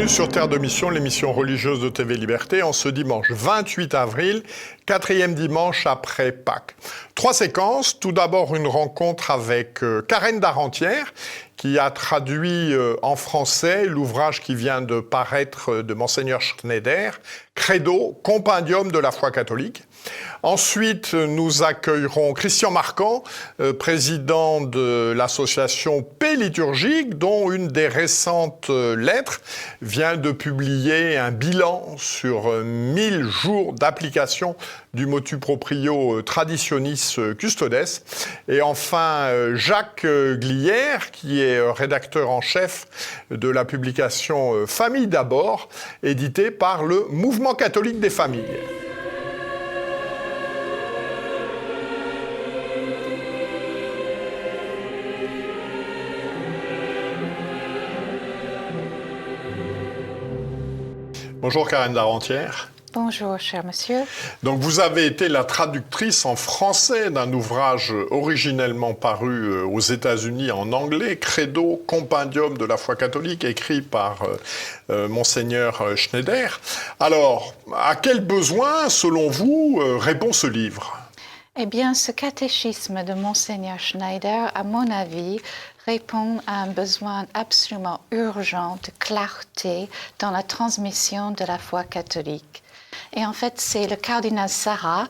Bienvenue sur Terre de Mission, l'émission religieuse de TV Liberté, en ce dimanche 28 avril, quatrième dimanche après Pâques. 3 séquences. Tout d'abord, une rencontre avec Karen Darentière, qui a traduit en français l'ouvrage qui vient de paraître de Monseigneur Schneider, Credo, compendium de la foi catholique. Ensuite, nous accueillerons Christian Marquand, président de l'association Paix liturgique, dont une des récentes lettres vient de publier un bilan sur 1000 jours d'application du motu proprio Traditionis Custodes. Et enfin, Jacques Glière, qui est rédacteur en chef de la publication Famille d'abord, éditée par le Mouvement catholique des familles. Bonjour Karen Darentière. Bonjour, cher monsieur. Donc vous avez été la traductrice en français d'un ouvrage originellement paru aux États-Unis en anglais, Credo, compendium de la foi catholique, écrit par Monseigneur Schneider. Alors, à quel besoin, selon vous, répond ce livre ? Eh bien, ce catéchisme de Monseigneur Schneider, à mon avis, répond à un besoin absolument urgent de clarté dans la transmission de la foi catholique. Et en fait, c'est le cardinal Sarah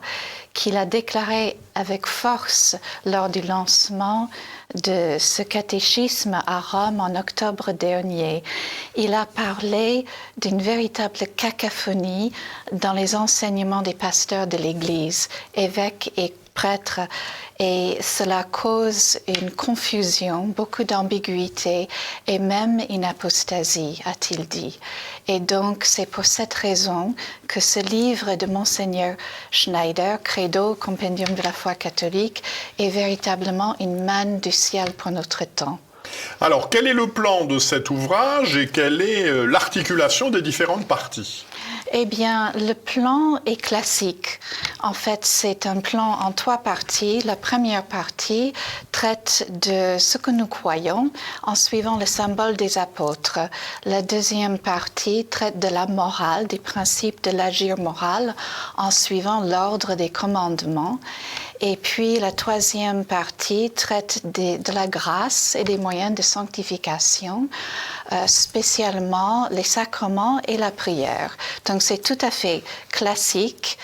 qui l'a déclaré avec force lors du lancement de ce catéchisme à Rome en octobre dernier. Il a parlé d'une véritable cacophonie dans les enseignements des pasteurs de l'Église, évêques et prêtres, et cela cause une confusion, beaucoup d'ambiguïté et même une apostasie, a-t-il dit. Et donc, c'est pour cette raison que ce livre de Monseigneur Schneider, Credo, compendium de la foi catholique, est véritablement une manne du ciel pour notre temps. Alors, quel est le plan de cet ouvrage et quelle est l'articulation des différentes parties ? Eh bien, le plan est classique. En fait, c'est un plan en 3 parties. La première partie traite de ce que nous croyons en suivant le symbole des apôtres. La deuxième partie traite de la morale, des principes de l'agir moral en suivant l'ordre des commandements. Et puis la troisième partie traite de la grâce et des moyens de sanctification, spécialement les sacrements et la prière. Donc c'est tout à fait classique.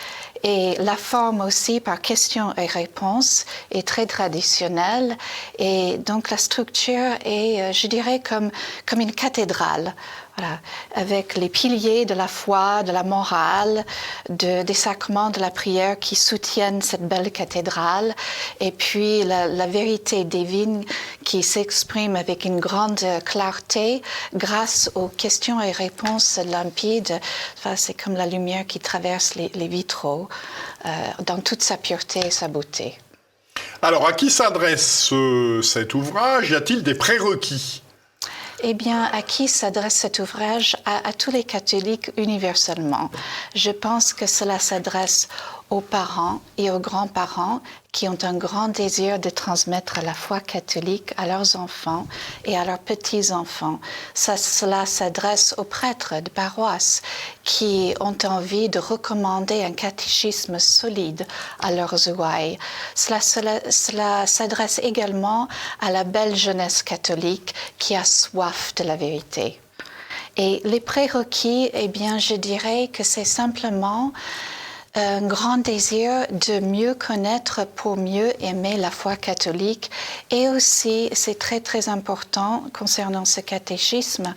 Et la forme aussi par questions et réponses est très traditionnelle. Et donc la structure est, je dirais, comme une cathédrale. Voilà, avec les piliers de la foi, de la morale, des sacrements, de la prière qui soutiennent cette belle cathédrale, et puis la vérité divine qui s'exprime avec une grande clarté grâce aux questions et réponses limpides. Enfin, c'est comme la lumière qui traverse les vitraux dans toute sa pureté et sa beauté. Alors, à qui s'adresse cet ouvrage ? Y a-t-il des prérequis ? Eh bien, à qui s'adresse cet ouvrage ? À tous les catholiques universellement. Je pense que cela s'adresse aux parents et aux grands-parents qui ont un grand désir de transmettre la foi catholique à leurs enfants et à leurs petits-enfants. Cela s'adresse aux prêtres de paroisse qui ont envie de recommander un catéchisme solide à leurs ouailles. Cela s'adresse également à la belle jeunesse catholique qui a soif de la vérité. Et les prérequis, eh bien, je dirais que c'est simplement un grand désir de mieux connaître pour mieux aimer la foi catholique, et aussi, c'est très très important concernant ce catéchisme,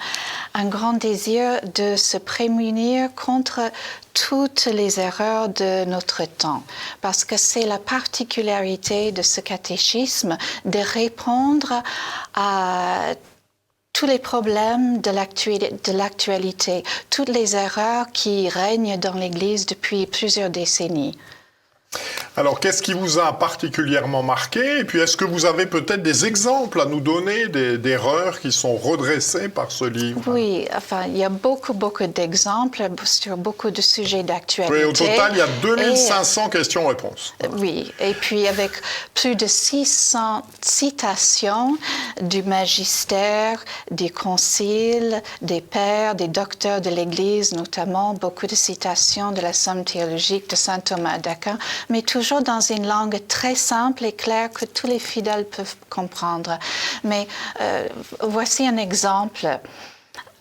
un grand désir de se prémunir contre toutes les erreurs de notre temps, parce que c'est la particularité de ce catéchisme de répondre à tous les problèmes de l'actualité, toutes les erreurs qui règnent dans l'Église depuis plusieurs décennies. Alors, qu'est-ce qui vous a particulièrement marqué? Et puis, est-ce que vous avez peut-être des exemples à nous donner d'erreurs qui sont redressées par ce livre? Oui, enfin, il y a beaucoup d'exemples sur beaucoup de sujets d'actualité. Oui, au total, il y a 2500 questions-réponses. Oui, et puis avec plus de 600 citations du magistère, des conciles, des pères, des docteurs de l'Église, notamment beaucoup de citations de la Somme théologique de saint Thomas d'Aquin, mais toujours dans une langue très simple et claire que tous les fidèles peuvent comprendre. Mais voici un exemple.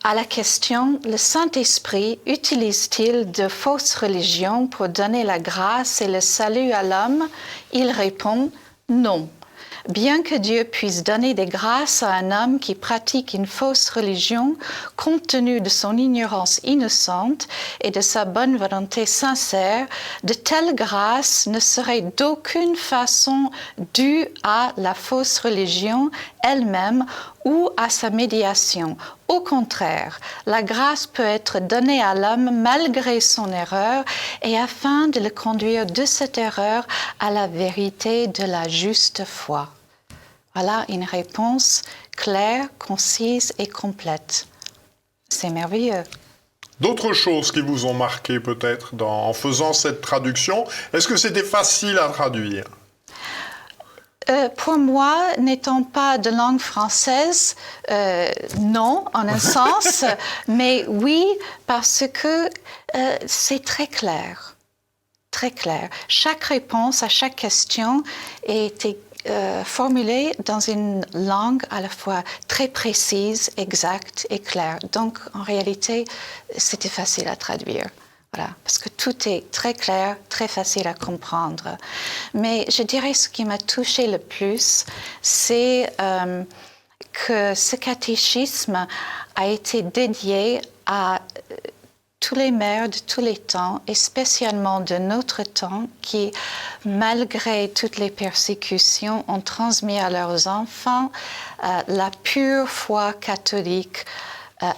À la question « Le Saint-Esprit utilise-t-il de fausses religions pour donner la grâce et le salut à l'homme ?» Il répond « Non. Bien que Dieu puisse donner des grâces à un homme qui pratique une fausse religion, compte tenu de son ignorance innocente et de sa bonne volonté sincère, de telles grâces ne seraient d'aucune façon dues à la fausse religion elle-même ou à sa médiation. Au contraire, la grâce peut être donnée à l'homme malgré son erreur et afin de le conduire de cette erreur à la vérité de la juste foi. Voilà une réponse claire, concise et complète. C'est merveilleux. D'autres choses qui vous ont marqué peut-être en faisant cette traduction, est-ce que c'était facile à traduire? Pour moi, n'étant pas de langue française, non, en un sens, mais oui, parce que c'est très clair. Très clair. Chaque réponse à chaque question était formulée dans une langue à la fois très précise, exacte et claire. Donc, en réalité, c'était facile à traduire. Voilà, parce que tout est très clair, très facile à comprendre. Mais je dirais ce qui m'a touchée le plus, c'est que ce catéchisme a été dédié à tous les mères de tous les temps, et spécialement de notre temps, qui, malgré toutes les persécutions, ont transmis à leurs enfants la pure foi catholique,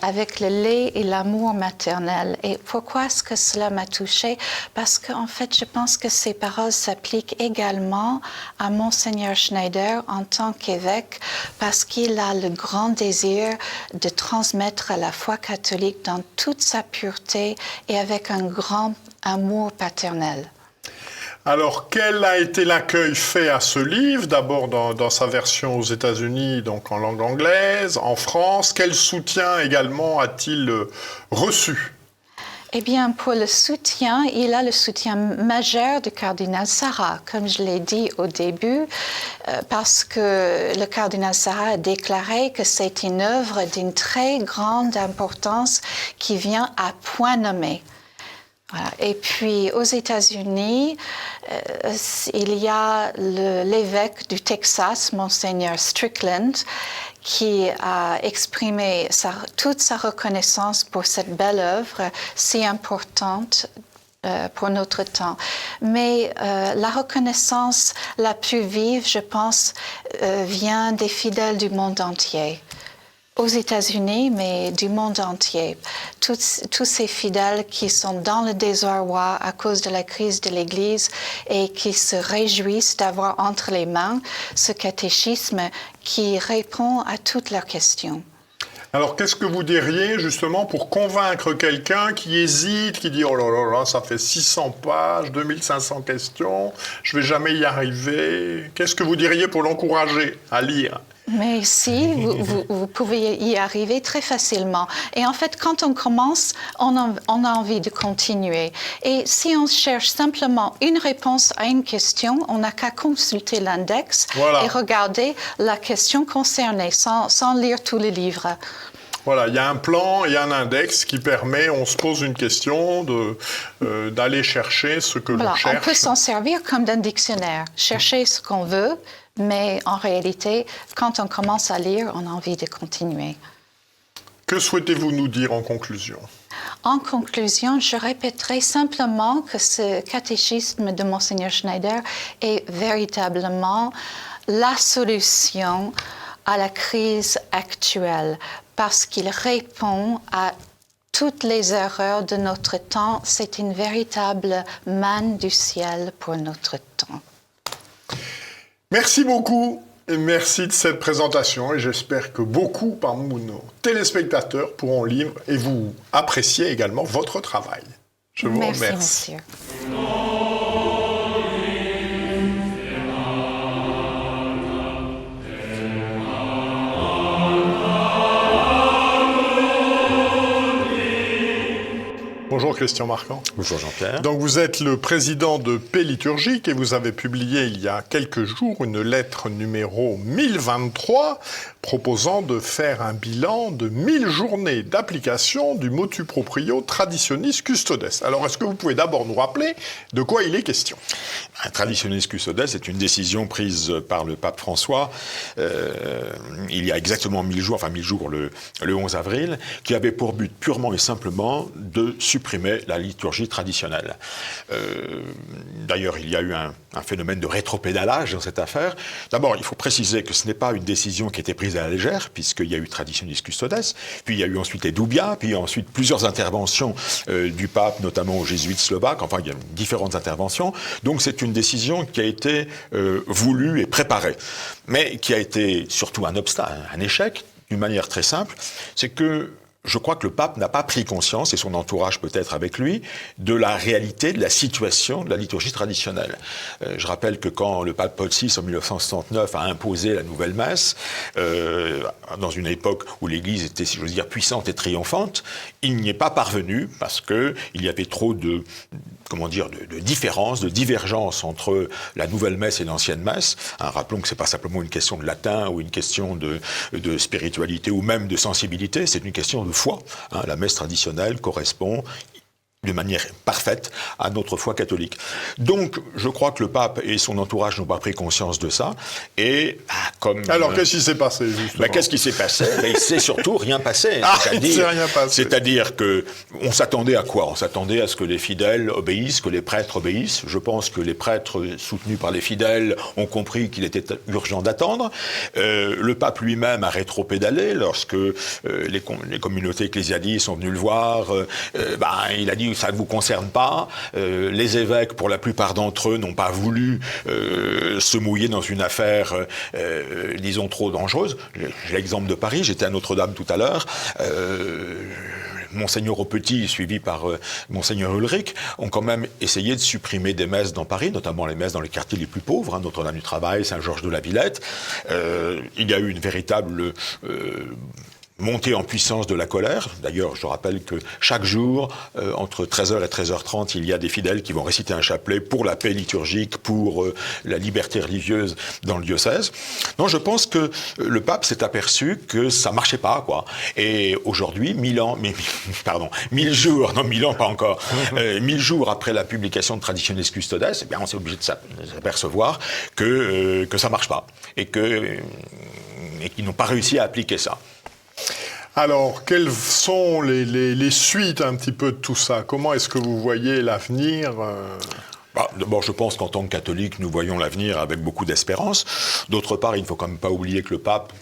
avec le lait et l'amour maternel. Et pourquoi est-ce que cela m'a touchée? Parce qu'en fait, je pense que ces paroles s'appliquent également à Monseigneur Schneider en tant qu'évêque, parce qu'il a le grand désir de transmettre la foi catholique dans toute sa pureté et avec un grand amour paternel. Alors, quel a été l'accueil fait à ce livre? D'abord dans sa version aux États-Unis, donc en langue anglaise, en France. Quel soutien également a-t-il reçu? Eh bien, pour le soutien, il a le soutien majeur du cardinal Sarah, comme je l'ai dit au début, parce que le cardinal Sarah a déclaré que c'est une œuvre d'une très grande importance qui vient à point nommé. Voilà. Et puis aux États-Unis, il y a l'évêque du Texas, Monseigneur Strickland, qui a exprimé toute sa reconnaissance pour cette belle œuvre si importante pour notre temps. Mais la reconnaissance la plus vive, je pense, vient des fidèles du monde entier. Aux États-Unis, mais du monde entier. Tous ces fidèles qui sont dans le désarroi à cause de la crise de l'Église et qui se réjouissent d'avoir entre les mains ce catéchisme qui répond à toutes leurs questions. Alors, qu'est-ce que vous diriez justement pour convaincre quelqu'un qui hésite, qui dit « Oh là là là, ça fait 600 pages, 2500 questions, je ne vais jamais y arriver ». Qu'est-ce que vous diriez pour l'encourager à lire? Mais si, vous pouvez y arriver très facilement. Et en fait, quand on commence, on a envie de continuer. Et si on cherche simplement une réponse à une question, on n'a qu'à consulter l'index et regarder la question concernée, sans lire tous les livres. Voilà, il y a un plan et un index qui permet, on se pose une question, d'aller chercher ce que l'on cherche. On peut s'en servir comme d'un dictionnaire, chercher ce qu'on veut, mais en réalité, quand on commence à lire, on a envie de continuer. Que souhaitez-vous nous dire en conclusion? En conclusion, je répéterai simplement que ce catéchisme de Monseigneur Schneider est véritablement la solution à la crise actuelle, parce qu'il répond à toutes les erreurs de notre temps, c'est une véritable manne du ciel pour notre temps. Merci beaucoup. Et merci de cette présentation et j'espère que beaucoup parmi nos téléspectateurs pourront lire et vous apprécier également votre travail. Je vous remercie. Merci, monsieur. Bonjour Christian Marquand. Bonjour Jean-Pierre. Donc vous êtes le président de Paix Liturgique et vous avez publié il y a quelques jours une lettre numéro 1023 proposant de faire un bilan de 1000 journées d'application du motu proprio Traditionis Custodes. Alors est-ce que vous pouvez d'abord nous rappeler de quoi il est question ? Traditionis Custodes est une décision prise par le pape François il y a exactement 1000 jours, enfin 1000 jours le 11 avril, qui avait pour but purement et simplement de supprimer la liturgie traditionnelle. D'ailleurs, il y a eu un phénomène de rétropédalage dans cette affaire. D'abord, il faut préciser que ce n'est pas une décision qui a été prise à la légère, puisqu'il y a eu Traditionis Custodes, puis il y a eu ensuite les Doubia, puis ensuite plusieurs interventions du pape, notamment aux jésuites slovaques, enfin il y a différentes interventions. Donc c'est une décision qui a été voulue et préparée, mais qui a été surtout un obstacle, un échec, d'une manière très simple, c'est que je crois que le pape n'a pas pris conscience, et son entourage peut-être avec lui, de la réalité, de la situation de la liturgie traditionnelle. Je rappelle que quand le pape Paul VI, en 1969, a imposé la nouvelle messe, dans une époque où l'Église était, si j'ose dire, puissante et triomphante, il n'y est pas parvenu parce qu'il y avait trop de différences, de divergences entre la nouvelle messe et l'ancienne messe. Rappelons que ce n'est pas simplement une question de latin ou une question de spiritualité ou même de sensibilité, c'est une question de foi. La messe traditionnelle correspond de manière parfaite à notre foi catholique. Donc, je crois que le pape et son entourage n'ont pas pris conscience de ça. Et comme alors, qu'est-ce qui s'est passé, justement ? Qu'est-ce qui s'est passé ? Il s'est surtout rien passé. C'est-à-dire que on s'attendait à quoi ? On s'attendait à ce que les fidèles obéissent, que les prêtres obéissent. Je pense que les prêtres soutenus par les fidèles ont compris qu'il était urgent d'attendre. Le pape lui-même a rétropédalé lorsque les communautés ecclésialiques sont venues le voir. Il a dit ça ne vous concerne pas. Les évêques, pour la plupart d'entre eux, n'ont pas voulu se mouiller dans une affaire, disons, trop dangereuse. J'ai l'exemple de Paris, j'étais à Notre-Dame tout à l'heure. Monseigneur Aupetit, suivi par Monseigneur Ulrich, ont quand même essayé de supprimer des messes dans Paris, notamment les messes dans les quartiers les plus pauvres, Notre-Dame du Travail, Saint-Georges de la Villette. Il y a eu une véritable montée en puissance de la colère. D'ailleurs, je rappelle que chaque jour, entre 13h et 13h30, il y a des fidèles qui vont réciter un chapelet pour la paix liturgique, pour la liberté religieuse dans le diocèse. Non, je pense que le pape s'est aperçu que ça marchait pas, quoi. Et aujourd'hui, 1000 jours, non, 1000 ans pas encore, 1000 jours après la publication de Traditionis Custodes, eh bien, on s'est obligé de s'apercevoir que ça marche pas. Et qu'ils n'ont pas réussi à appliquer ça. Alors, quelles sont les suites un petit peu de tout ça ? Comment est-ce que vous voyez l'avenir ? D'abord, je pense qu'en tant que catholique, nous voyons l'avenir avec beaucoup d'espérance. D'autre part, il ne faut quand même pas oublier que le pape,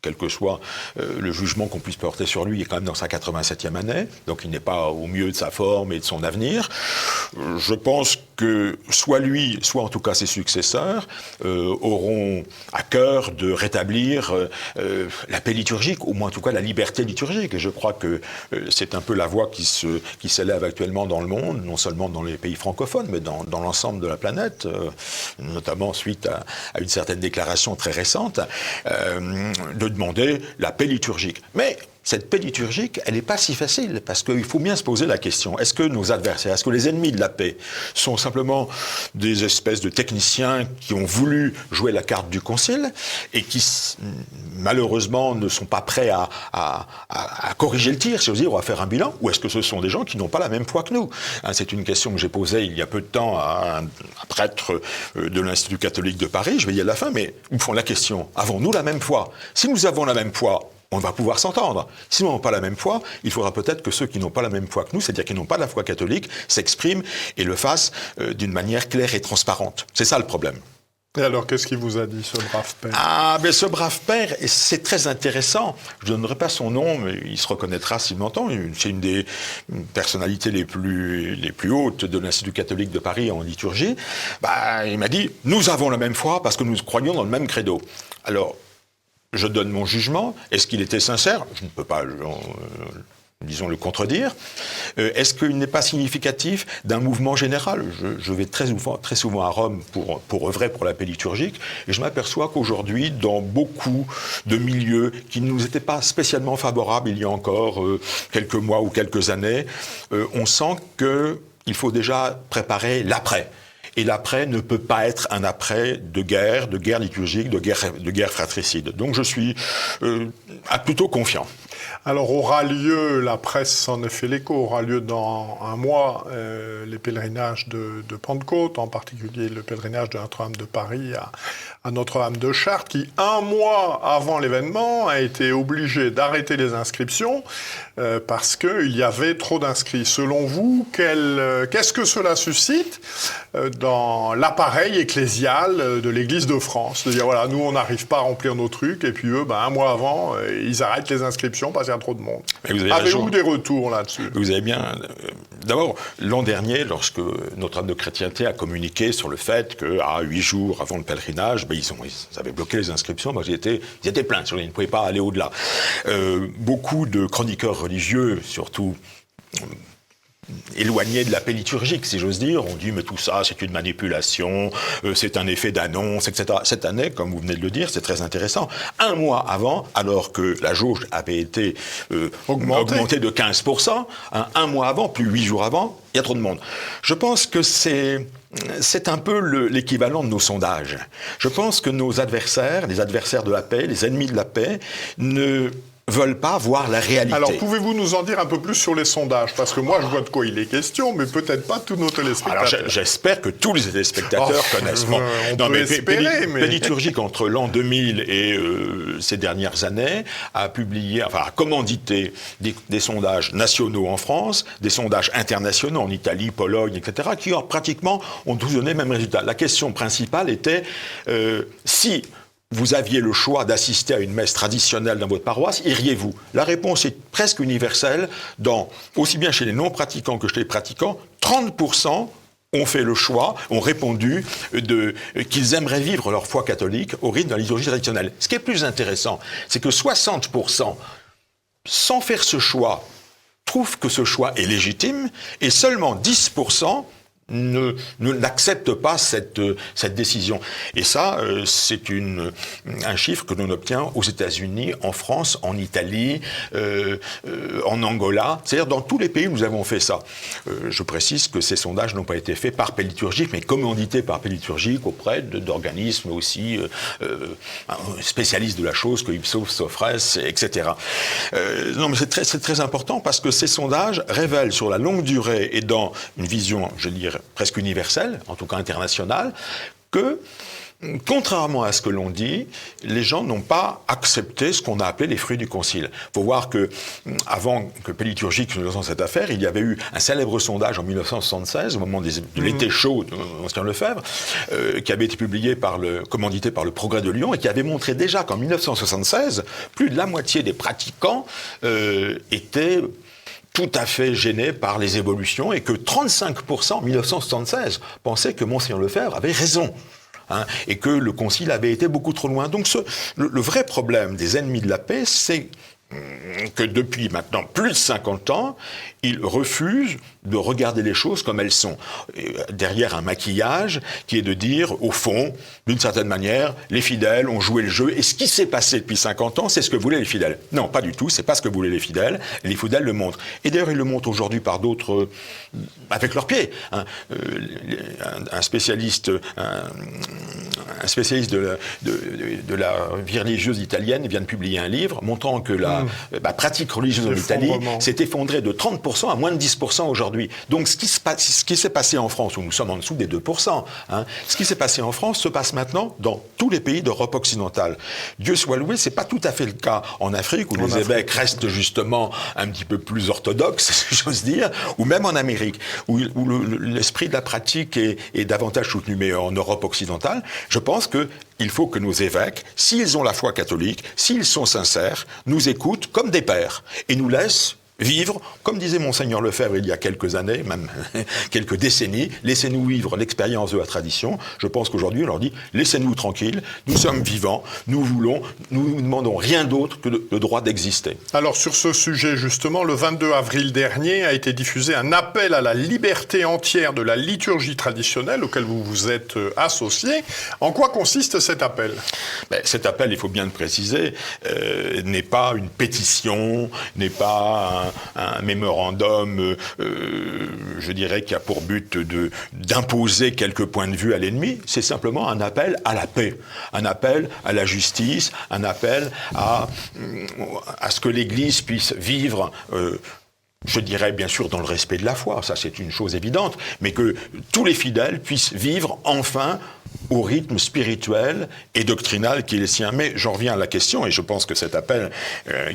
quel que soit le jugement qu'on puisse porter sur lui, il est quand même dans sa 87e année, donc il n'est pas au mieux de sa forme et de son avenir. Je pense que soit lui, soit en tout cas ses successeurs, auront à cœur de rétablir la paix liturgique, au moins en tout cas la liberté liturgique. Et je crois que c'est un peu la voie qui s'élève actuellement dans le monde, non seulement dans les pays francophones, mais dans l'ensemble de la planète, notamment suite à une certaine déclaration très récente, de demander la paix liturgique. Mais cette paix liturgique, elle n'est pas si facile, parce qu'il faut bien se poser la question, est-ce que nos adversaires, est-ce que les ennemis de la paix sont simplement des espèces de techniciens qui ont voulu jouer la carte du concile et qui, malheureusement, ne sont pas prêts à corriger le tir, si j'ose dire, ou à faire un bilan, ou est-ce que ce sont des gens qui n'ont pas la même foi que nous ? C'est une question que j'ai posée il y a peu de temps à un prêtre de l'Institut catholique de Paris, je vais y aller à la fin, mais ils me font la question, avons-nous la même foi ? Si nous avons la même foi, on va pouvoir s'entendre. Si nous n'avons pas la même foi, il faudra peut-être que ceux qui n'ont pas la même foi que nous, c'est-à-dire qui n'ont pas la foi catholique, s'expriment et le fassent d'une manière claire et transparente. C'est ça le problème. Et alors, qu'est-ce qu'il vous a dit, ce brave père? Ah, mais ce brave père, c'est très intéressant. Je ne donnerai pas son nom, mais il se reconnaîtra s'il m'entend. C'est une des personnalités les plus hautes de l'Institut catholique de Paris en liturgie. Il m'a dit, nous avons la même foi parce que nous croyons dans le même credo. Alors, je donne mon jugement. Est-ce qu'il était sincère? Je ne peux pas... disons, le contredire. Est-ce qu'il n'est pas significatif d'un mouvement général? Je vais très souvent à Rome pour œuvrer pour la paix liturgique, et je m'aperçois qu'aujourd'hui, dans beaucoup de milieux qui ne nous étaient pas spécialement favorables il y a encore quelques mois ou quelques années, on sent qu'il faut déjà préparer l'après. Et l'après ne peut pas être un après de guerre liturgique, de guerre fratricide. Donc je suis plutôt confiant. Alors aura lieu, la presse s'en est fait l'écho, aura lieu dans un mois les pèlerinages de Pentecôte, en particulier le pèlerinage de Notre-Dame de Paris à Notre-Dame de Chartres, qui un mois avant l'événement a été obligé d'arrêter les inscriptions parce qu'il y avait trop d'inscrits. Selon vous, qu'est-ce que cela suscite dans l'appareil ecclésial de l'Église de France? De dire, voilà, nous on n'arrive pas à remplir nos trucs, et puis eux, un mois avant, ils arrêtent les inscriptions parce qu'il y a trop de monde. Avez-vous des retours là-dessus? Vous avez bien... D'abord, l'an dernier, lorsque Notre-Dame de Chrétienté a communiqué sur le fait qu'à 8 jours avant le pèlerinage, ils avaient bloqué les inscriptions, ils étaient pleins, ils ne pouvaient pas aller au-delà. Beaucoup de chroniqueurs religieux, surtout... éloignés de la paix liturgique, si j'ose dire, on dit mais tout ça c'est une manipulation, c'est un effet d'annonce, etc. Cette année, comme vous venez de le dire, c'est très intéressant. Un mois avant, alors que la jauge avait été augmentée de 15%, un mois avant, plus 8 jours avant, il y a trop de monde. Je pense que c'est un peu l'équivalent de nos sondages. Je pense que nos adversaires, les adversaires de la paix, les ennemis de la paix, ne veulent pas voir la réalité. Alors, pouvez-vous nous en dire un peu plus sur les sondages? Parce que moi, je vois de quoi il est question, mais peut-être pas tous nos téléspectateurs. Alors, j'espère que tous les téléspectateurs connaissent. On peut espérer, mais... Péliturgique, entre l'an 2000 et ces dernières années, a commandité des sondages nationaux en France, des sondages internationaux en Italie, Pologne, etc., qui pratiquement ont tous donné le même résultat. La question principale était si vous aviez le choix d'assister à une messe traditionnelle dans votre paroisse, iriez-vous? La réponse est presque universelle, aussi bien chez les non-pratiquants que chez les pratiquants. 30% ont fait le choix, ont répondu qu'ils aimeraient vivre leur foi catholique au rythme de la liturgie traditionnelle. Ce qui est plus intéressant, c'est que 60%, sans faire ce choix, trouvent que ce choix est légitime, et seulement 10% n'acceptent pas cette décision. Et ça, c'est un chiffre que l'on obtient aux États-Unis, en France, en Italie, en Angola, c'est-à-dire dans tous les pays où nous avons fait ça. Je précise que ces sondages n'ont pas été faits par Paix liturgique, mais commandités par Paix liturgique auprès d'organismes aussi spécialistes de la chose, que Ipsos, Sophrès, etc. Non, mais c'est très important parce que ces sondages révèlent sur la longue durée et dans une vision, je dirais, presque universelle, en tout cas internationale, que, contrairement à ce que l'on dit, les gens n'ont pas accepté ce qu'on a appelé les fruits du Concile. Il faut voir que, avant que Paix liturgique se lance dans cette affaire, il y avait eu un célèbre sondage en 1976, au moment de l'été chaud de Ancien Lefebvre, qui avait été publié commandité par le Progrès de Lyon, et qui avait montré déjà qu'en 1976, plus de la moitié des pratiquants étaient tout à fait gêné par les évolutions, et que 35% en 1976 pensaient que Monseigneur Lefebvre avait raison. Et que le Concile avait été beaucoup trop loin. Donc le vrai problème des ennemis de la paix, c'est que depuis maintenant plus de 50 ans, ils refusent de regarder les choses comme elles sont. Derrière un maquillage qui est de dire, au fond, d'une certaine manière, les fidèles ont joué le jeu, et ce qui s'est passé depuis 50 ans, c'est ce que voulaient les fidèles. Non, pas du tout, c'est pas ce que voulaient les fidèles le montrent. Et d'ailleurs, ils le montrent aujourd'hui par d'autres, avec leurs pieds. Un spécialiste de la vie religieuse italienne vient de publier un livre montrant que la pratique religieuse en Italie s'est effondrée de 30% à moins de 10% aujourd'hui. Donc ce qui s'est passé en France, où nous sommes en dessous des 2%, ce qui s'est passé en France se passe maintenant dans tous les pays d'Europe occidentale. Dieu soit loué, c'est pas tout à fait le cas en Afrique, où les évêques restent justement un petit peu plus orthodoxes, si j'ose dire, ou même en Amérique, où l'esprit de la pratique est davantage soutenu. Mais en Europe occidentale, je pense qu'il faut que nos évêques, s'ils ont la foi catholique, s'ils sont sincères, nous écoutent comme des pères et nous laissent vivre, comme disait Monseigneur Lefebvre il y a quelques années, même quelques décennies, laissez-nous vivre l'expérience de la tradition. Je pense qu'aujourd'hui, on leur dit, laissez-nous tranquilles, nous sommes vivants, nous ne demandons rien d'autre que le droit d'exister. Alors sur ce sujet, justement, le 22 avril dernier a été diffusé un appel à la liberté entière de la liturgie traditionnelle auquel vous vous êtes associé. En quoi consiste cet appel ? Cet appel, il faut bien le préciser, n'est pas une pétition, n'est pas un mémorandum, je dirais, qui a pour but d'imposer quelques points de vue à l'ennemi. C'est simplement un appel à la paix, un appel à la justice, un appel à ce que l'Église puisse vivre je dirais bien sûr dans le respect de la foi, ça c'est une chose évidente, mais que tous les fidèles puissent vivre enfin au rythme spirituel et doctrinal qui est le sien. Mais j'en reviens à la question, et je pense que cet appel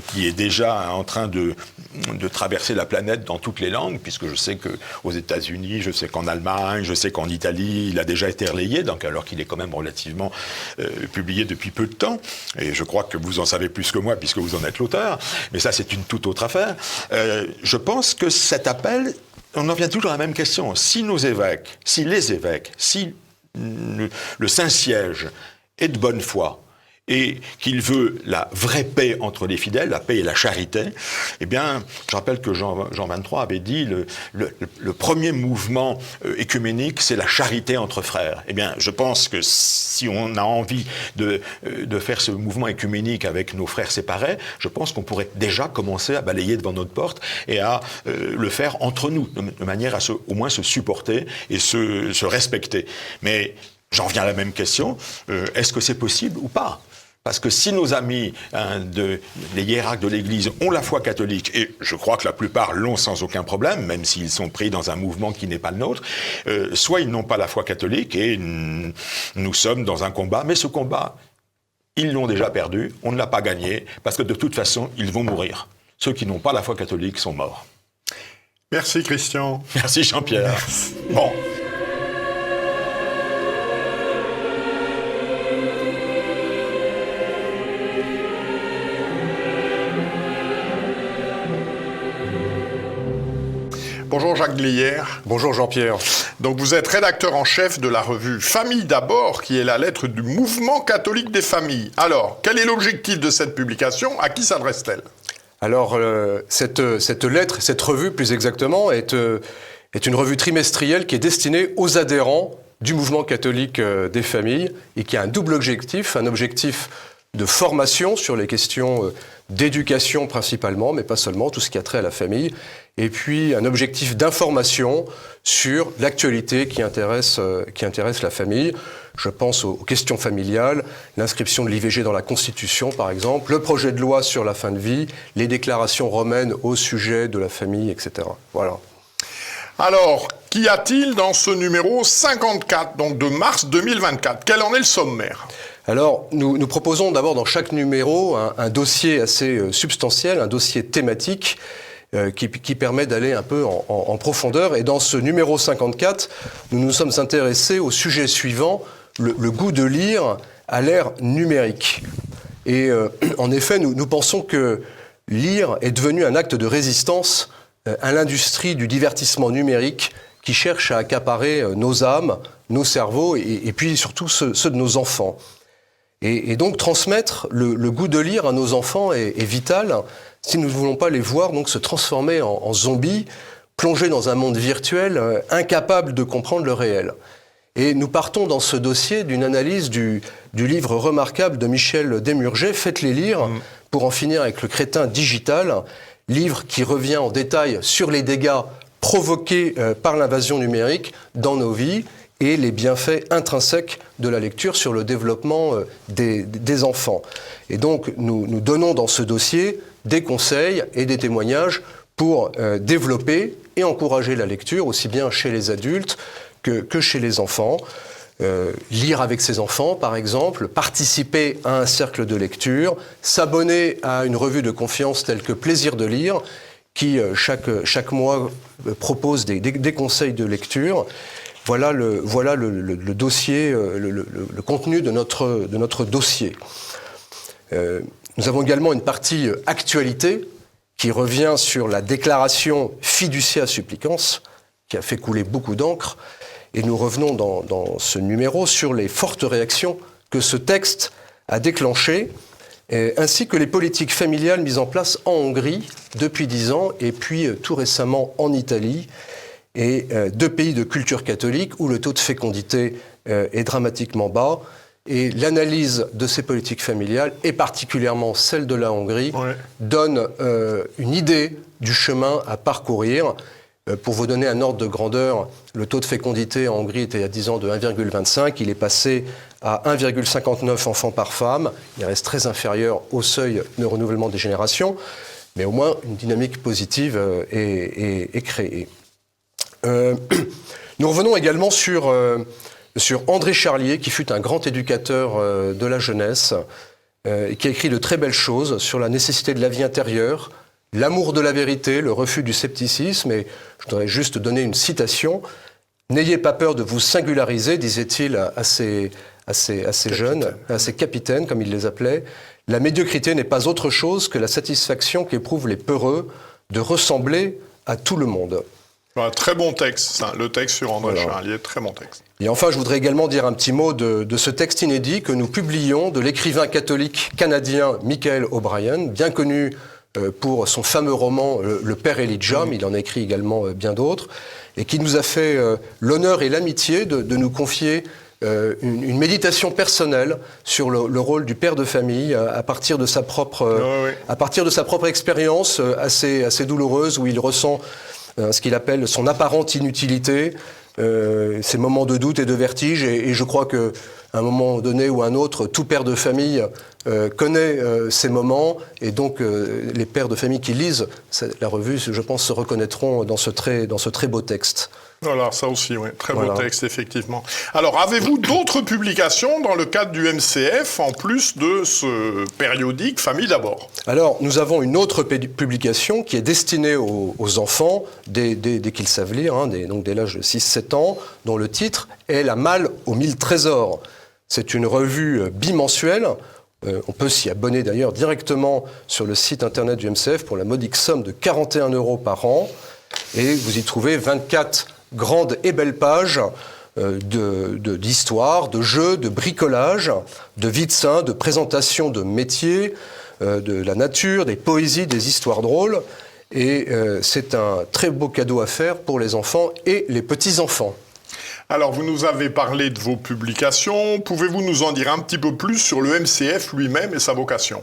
qui est déjà en train de traverser la planète dans toutes les langues, puisque je sais qu'aux États-Unis, je sais qu'en Allemagne, je sais qu'en Italie, il a déjà été relayé, donc alors qu'il est quand même relativement publié depuis peu de temps, et je crois que vous en savez plus que moi, puisque vous en êtes l'auteur, mais ça c'est une toute autre affaire. Je pense que cet appel, on en vient toujours à la même question. Si nos évêques, si les évêques, si le Saint-Siège est de bonne foi et qu'il veut la vraie paix entre les fidèles, la paix et la charité, eh bien, je rappelle que Jean 23 avait dit le premier mouvement œcuménique, c'est la charité entre frères. Eh bien, je pense que si on a envie de faire ce mouvement œcuménique avec nos frères séparés, je pense qu'on pourrait déjà commencer à balayer devant notre porte et à le faire entre nous, de manière à au moins se supporter et se respecter. Mais j'en viens à la même question, est-ce que c'est possible ou pas ? Parce que si nos amis, les hiérarques de l'Église ont la foi catholique, et je crois que la plupart l'ont sans aucun problème, même s'ils sont pris dans un mouvement qui n'est pas le nôtre, soit ils n'ont pas la foi catholique et nous sommes dans un combat, mais ce combat, ils l'ont déjà perdu, on ne l'a pas gagné, parce que de toute façon, ils vont mourir. Ceux qui n'ont pas la foi catholique sont morts. Merci Christian. Merci Jean-Pierre. Bon. Bonjour Jacques Glière. Bonjour Jean-Pierre. Donc vous êtes rédacteur en chef de la revue Famille d'abord, qui est la lettre du Mouvement catholique des familles. Alors, quel est l'objectif de cette publication ? À qui s'adresse-t-elle ? Alors, cette lettre, cette revue plus exactement, est une revue trimestrielle qui est destinée aux adhérents du Mouvement catholique des familles et qui a un double objectif, un objectif de formation sur les questions d'éducation principalement, mais pas seulement, tout ce qui a trait à la famille, et puis un objectif d'information sur l'actualité qui intéresse la famille. Je pense aux questions familiales, l'inscription de l'IVG dans la Constitution par exemple, le projet de loi sur la fin de vie, les déclarations romaines au sujet de la famille, etc. Voilà. Alors, qu'y a-t-il dans ce numéro 54, donc de mars 2024 ? Quel en est le sommaire ? Alors, nous proposons d'abord dans chaque numéro un dossier assez substantiel, un dossier thématique qui permet d'aller un peu en profondeur. Et dans ce numéro 54, nous nous sommes intéressés au sujet suivant, le goût de lire à l'ère numérique. Et en effet, nous pensons que lire est devenu un acte de résistance à l'industrie du divertissement numérique qui cherche à accaparer nos âmes, nos cerveaux et puis surtout ceux de nos enfants. Et donc transmettre le goût de lire à nos enfants est vital si nous ne voulons pas les voir donc se transformer en zombies, plongés dans un monde virtuel, incapables de comprendre le réel. Et nous partons dans ce dossier d'une analyse du livre remarquable de Michel Desmurger, « Faites-les lire » pour en finir avec le crétin digital, livre qui revient en détail sur les dégâts provoqués par l'invasion numérique dans nos vies et les bienfaits intrinsèques de la lecture sur le développement des enfants. Et donc, nous donnons dans ce dossier des conseils et des témoignages pour développer et encourager la lecture, aussi bien chez les adultes que chez les enfants. Lire avec ses enfants, par exemple, participer à un cercle de lecture, s'abonner à une revue de confiance telle que Plaisir de lire, qui chaque mois propose des conseils de lecture. Voilà le dossier, le contenu de notre dossier. Nous avons également une partie actualité qui revient sur la déclaration fiducia supplicans, qui a fait couler beaucoup d'encre. Et nous revenons dans ce numéro sur les fortes réactions que ce texte a déclenchées, ainsi que les politiques familiales mises en place en Hongrie depuis 10 ans, et puis tout récemment en Italie, et 2 pays de culture catholique où le taux de fécondité est dramatiquement bas. Et l'analyse de ces politiques familiales, et particulièrement celle de la Hongrie, donne une idée du chemin à parcourir. Pour vous donner un ordre de grandeur, le taux de fécondité en Hongrie était il y a 10 ans de 1,25. Il est passé à 1,59 enfants par femme. Il reste très inférieur au seuil de renouvellement des générations. Mais au moins, une dynamique positive est créée. Nous revenons également sur André Charlier, qui fut un grand éducateur de la jeunesse, qui a écrit de très belles choses sur la nécessité de la vie intérieure, l'amour de la vérité, le refus du scepticisme. Et je voudrais juste donner une citation. « N'ayez pas peur de vous singulariser, disait-il à ces jeunes, à ces capitaines, comme il les appelait. La médiocrité n'est pas autre chose que la satisfaction qu'éprouvent les peureux de ressembler à tout le monde. » Un très bon texte, ça, le texte sur André Charlier, très bon texte. Et enfin, je voudrais également dire un petit mot de ce texte inédit que nous publions de l'écrivain catholique canadien Michael O'Brien, bien connu pour son fameux roman Le Père Elijah, mais il en a écrit également bien d'autres, et qui nous a fait l'honneur et l'amitié de nous confier une méditation personnelle sur le rôle du père de famille à partir de sa propre expérience assez douloureuse, où il ressent ce qu'il appelle son apparente inutilité, ces moments de doute et de vertige. Et je crois qu'à un moment donné ou un autre, tout père de famille connaît ces moments. Et donc, les pères de famille qui lisent la revue, je pense, se reconnaîtront dans ce très beau texte. Voilà, ça aussi, oui. Très beau texte, effectivement. Alors, avez-vous d'autres publications dans le cadre du MCF, en plus de ce périodique Famille d'abord? Alors, nous avons une autre publication qui est destinée aux enfants, dès qu'ils savent lire, donc dès l'âge de 6-7 ans, dont le titre est « La malle aux 1000 trésors ». C'est une revue bimensuelle. On peut s'y abonner d'ailleurs directement sur le site internet du MCF pour la modique somme de 41 € par an. Et vous y trouvez 24 grandes et belles pages d'histoire, de jeux, de bricolage, de vie de saint, de présentation de métiers, de la nature, des poésies, des histoires drôles. Et c'est un très beau cadeau à faire pour les enfants et les petits-enfants. Alors, vous nous avez parlé de vos publications. Pouvez-vous nous en dire un petit peu plus sur le MCF lui-même et sa vocation?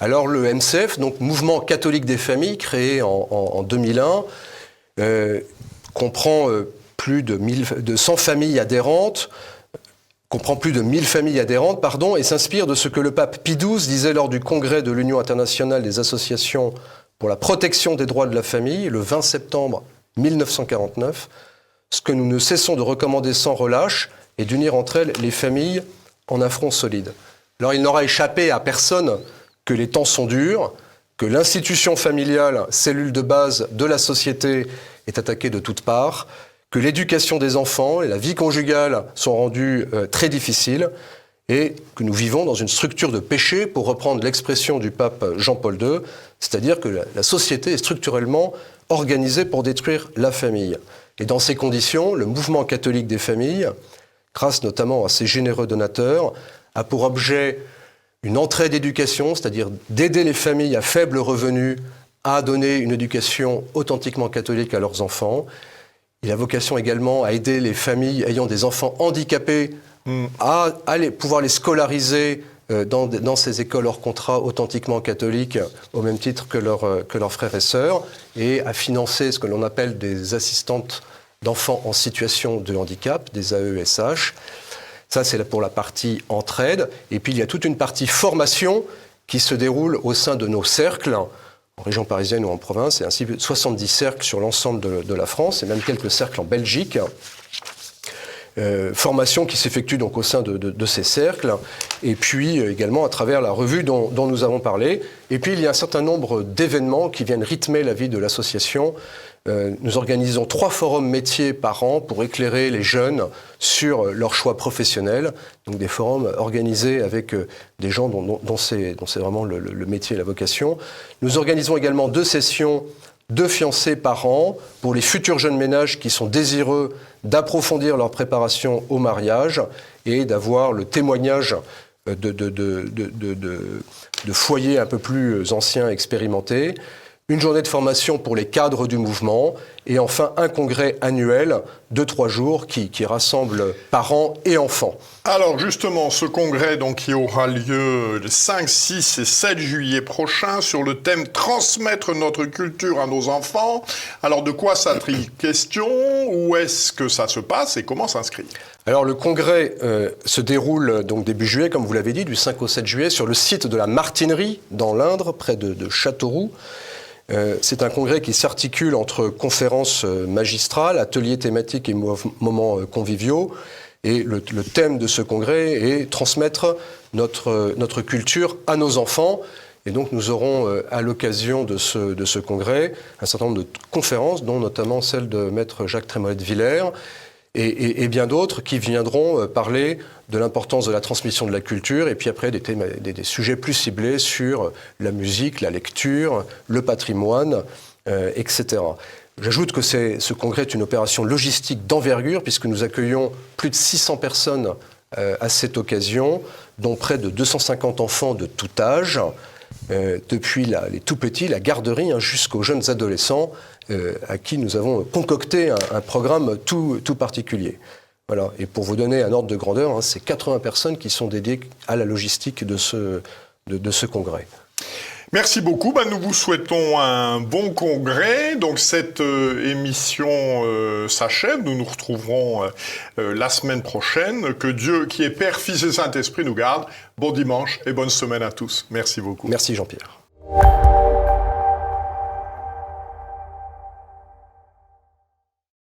Alors, le MCF, donc Mouvement catholique des familles, créé en 2001, comprend plus de 100 familles adhérentes, et s'inspire de ce que le pape Pie XII disait lors du congrès de l'Union internationale des associations pour la protection des droits de la famille, le 20 septembre 1949. Ce que nous ne cessons de recommander sans relâche est d'unir entre elles les familles en un front solide. Alors il n'aura échappé à personne que les temps sont durs, que l'institution familiale, cellule de base de la société, est attaquée de toutes parts, que l'éducation des enfants et la vie conjugale sont rendues très difficiles, et que nous vivons dans une structure de péché, pour reprendre l'expression du pape Jean-Paul II, c'est-à-dire que la société est structurellement organisée pour détruire la famille. Et dans ces conditions, le mouvement catholique des familles, grâce notamment à ses généreux donateurs, a pour objet une entraide d'éducation, c'est-à-dire d'aider les familles à faible revenu à donner une éducation authentiquement catholique à leurs enfants. Il a vocation également à aider les familles ayant des enfants handicapés à pouvoir les scolariser dans ces écoles hors contrat authentiquement catholiques, au même titre que leurs frères et sœurs, et à financer ce que l'on appelle des assistantes d'enfants en situation de handicap, des AESH. Ça, c'est pour la partie entraide. Et puis, il y a toute une partie formation qui se déroule au sein de nos cercles, en région parisienne ou en province, et ainsi 70 cercles sur l'ensemble de la France, et même quelques cercles en Belgique. Formation qui s'effectue donc au sein de ces cercles, et puis également à travers la revue dont nous avons parlé. Et puis il y a un certain nombre d'événements qui viennent rythmer la vie de l'association, nous organisons 3 forums métiers par an pour éclairer les jeunes sur leur choix professionnel. Donc des forums organisés avec des gens dont c'est vraiment le métier et la vocation. Nous organisons également 2 sessions de fiancés par an pour les futurs jeunes ménages qui sont désireux d'approfondir leur préparation au mariage et d'avoir le témoignage de foyers un peu plus anciens, expérimentés. Une journée de formation pour les cadres du mouvement et enfin un congrès annuel de 3 jours qui rassemble parents et enfants. Alors justement, ce congrès donc, qui aura lieu le 5, 6 et 7 juillet prochain sur le thème « Transmettre notre culture à nos enfants ». Alors de quoi s'est-il question? Où est-ce que ça se passe et comment s'inscrire? Alors le congrès se déroule donc début juillet, comme vous l'avez dit, du 5 au 7 juillet sur le site de la Martinerie dans l'Indre, près de Châteauroux. C'est un congrès qui s'articule entre conférences magistrales, ateliers thématiques et moments conviviaux. Et le thème de ce congrès est transmettre notre culture à nos enfants. Et donc nous aurons à l'occasion de ce congrès un certain nombre de conférences, dont notamment celle de maître Jacques Trémollet-de-Villers, et bien d'autres qui viendront parler de l'importance de la transmission de la culture, et puis après des sujets plus ciblés sur la musique, la lecture, le patrimoine, etc. J'ajoute que ce congrès est une opération logistique d'envergure, puisque nous accueillons plus de 600 personnes à cette occasion, dont près de 250 enfants de tout âge, depuis les tout-petits, la garderie, jusqu'aux jeunes adolescents, à qui nous avons concocté un programme tout particulier. Voilà. Et pour vous donner un ordre de grandeur, c'est 80 personnes qui sont dédiées à la logistique de ce congrès. Merci beaucoup. Nous vous souhaitons un bon congrès. Donc cette émission s'achève. Nous nous retrouverons la semaine prochaine. Que Dieu, qui est Père, Fils et Saint-Esprit, nous garde. Bon dimanche et bonne semaine à tous. Merci beaucoup. Merci Jean-Pierre.